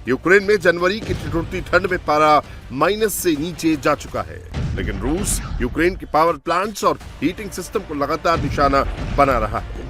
Ukraine में जनवरी की ठिठुरती ठंड में पारा माइनस से नीचे जा चुका है, लेकिन रूस यूक्रेन के पावर प्लांट्स और हीटिंग सिस्टम को लगातार निशाना बना रहा है।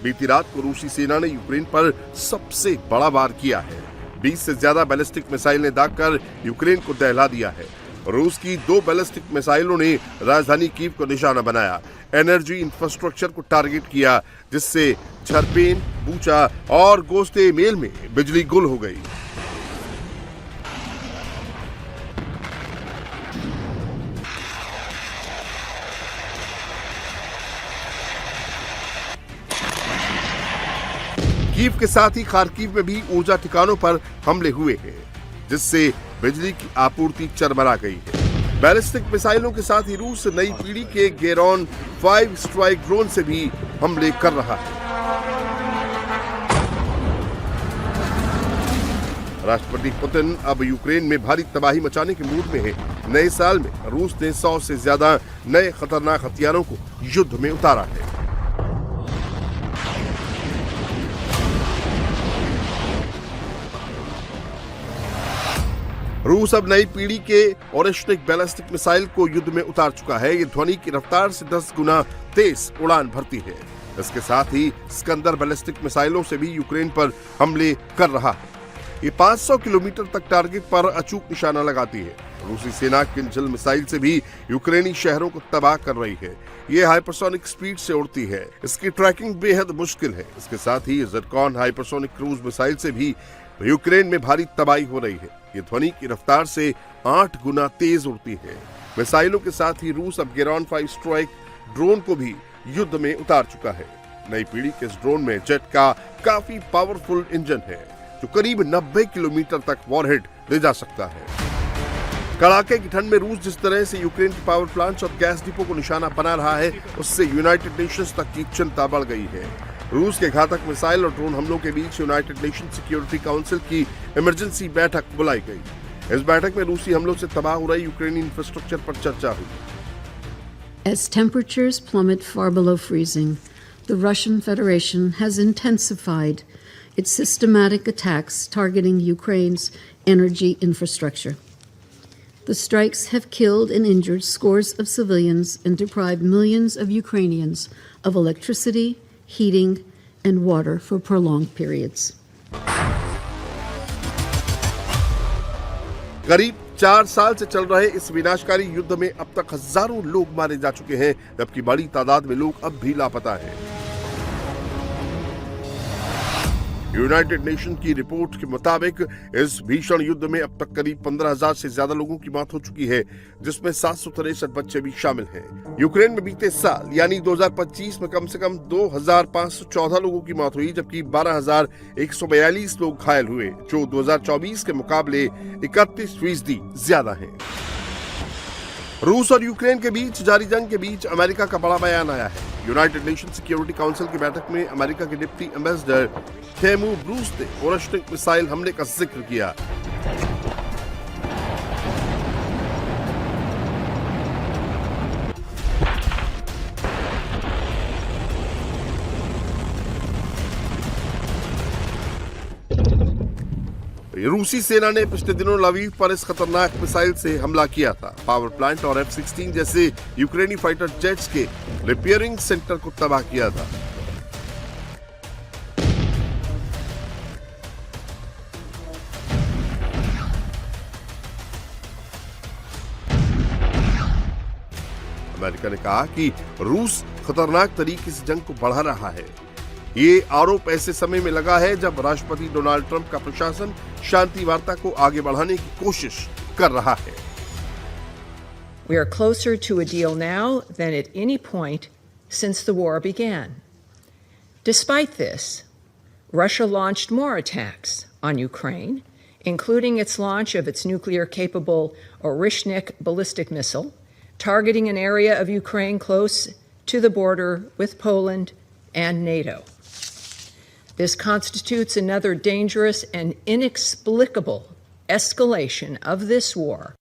बीती रात को रूसी सेना ने यूक्रेन पर सबसे बड़ा वार किया है। 20 से ज्यादा बैलिस्टिक मिसाइल ने दागकर यूक्रेन को दहला दिया है। रूस की 2 बैलिस्टिक मिसाइलों ने राजधानी कीव को निशाना बनाया, एनर्जी इंफ्रास्ट्रक्चर को टारगेट किया, जिससे छरपेन, बूचा और गोस्ते मेल में बिजली गुल हो गई। कीव के साथ ही खार्किव में भी ऊर्जा ठिकानों पर हमले हुए हैं, जिससे बिजली की आपूर्ति चरमरा गई है। बैलिस्टिक मिसाइलों के साथ ही रूस नई पीढ़ी के गेरॉन 5 स्ट्राइक ड्रोन से भी हमले कर रहा है। राष्ट्रपति पुतिन अब यूक्रेन में भारी तबाही मचाने के मूड में है। नए साल में रूस ने 100 से ज्यादा नए खतरनाक हथियारों को युद्ध में उतारा है। रूस अब नई पीढ़ी के ओरेश्निक बैलिस्टिक मिसाइल को युद्ध में उतार चुका है। ये ध्वनि की रफ्तार से 10 गुना तेज उड़ान भरती है। इसके साथ ही स्कंदर बैलिस्टिक मिसाइलों से भी यूक्रेन पर हमले कर रहा है। ये 500 किलोमीटर तक टारगेट पर अचूक निशाना लगाती है। रूसी सेना किंजल मिसाइल से भी यूक्रेनी शहरों को तबाह कर रही है। ये हाइपरसोनिक स्पीड से उड़ती है, इसकी ट्रैकिंग बेहद मुश्किल है। इसके साथ ही ज़िरकॉन हाइपरसोनिक क्रूज मिसाइल से भी यूक्रेन में भारी तबाही हो रही है। ये ध्वनि की रफ्तार से 8 गुना तेज उड़ती है। मिसाइलों के साथ ही रूस अब गेरॉन 5 स्ट्राइक ड्रोन को भी युद्ध में उतार चुका है। नई पीढ़ी के इस ड्रोन में जेट का काफी पावरफुल इंजन है, जो करीब 90 किलोमीटर तक वॉरहेड ले जा सकता है। कड़ाके की ठंड में रूस जिस तरह से यूक्रेन के पावर प्लांट्स और गैस डिपो को निशाना बना रहा है, उससे यूनाइटेड नेशंस तक की चिंता बढ़ गई है। रूस के घातक मिसाइल और ड्रोन हमलों के बीच यूनाइटेड नेशन सिक्योरिटी काउंसिल की इमरजेंसी बैठक बुलाई गई। इस बैठक में रूसी हमलों से तबाह हो रही यूक्रेनी इंफ्रास्ट्रक्चर पर चर्चा हुई। As temperatures plummet far below freezing, the Russian Federation has intensified its systematic attacks targeting Ukraine's energy infrastructure. The strikes have killed and injured scores of civilians and deprived millions of Ukrainians of electricity, heating, and water for prolonged periods. करीब 4 साल से चल रहे इस विनाशकारी युद्ध में अब तक हजारों लोग मारे जा चुके हैं, जबकि बड़ी तादाद में लोग अब भी लापता हैं। यूनाइटेड नेशन की रिपोर्ट के मुताबिक इस भीषण युद्ध में अब तक करीब 15,000 से ज्यादा लोगों की मौत हो चुकी है, जिसमें 763 बच्चे भी शामिल हैं। यूक्रेन में बीते साल यानी 2025 में कम से कम 2,514 लोगों की मौत हुई, जबकि 12,142 लोग घायल हुए, जो 2024 के मुकाबले 31% ज्यादा है। रूस और यूक्रेन के बीच जारी जंग के बीच अमेरिका का बड़ा बयान आया है। यूनाइटेड नेशन सिक्योरिटी काउंसिल की बैठक में अमेरिका के डिप्टी एम्बेसडर थेमू ब्रूस ने ओरेश्निक मिसाइल हमले का जिक्र किया। रूसी सेना ने पिछले दिनों लवीव पर इस खतरनाक मिसाइल से हमला किया था। पावर प्लांट और F-16 जैसे यूक्रेनी फाइटर जेट्स के रिपेयरिंग सेंटर को तबाह किया था। अमेरिका ने कहा कि रूस खतरनाक तरीके से जंग को बढ़ा रहा है। ये आरोप ऐसे समय में लगा है जब राष्ट्रपति डोनाल्ड ट्रंप का प्रशासन शांति वार्ता को आगे बढ़ाने की कोशिश कर रहा है। We are closer to a deal now than at any point since the war began. Despite this, Russia launched more attacks on Ukraine, including its launch of its nuclear-capable Orishnik ballistic missile, targeting an area of Ukraine close to the border with Poland and NATO. This constitutes another dangerous and inexplicable escalation of this war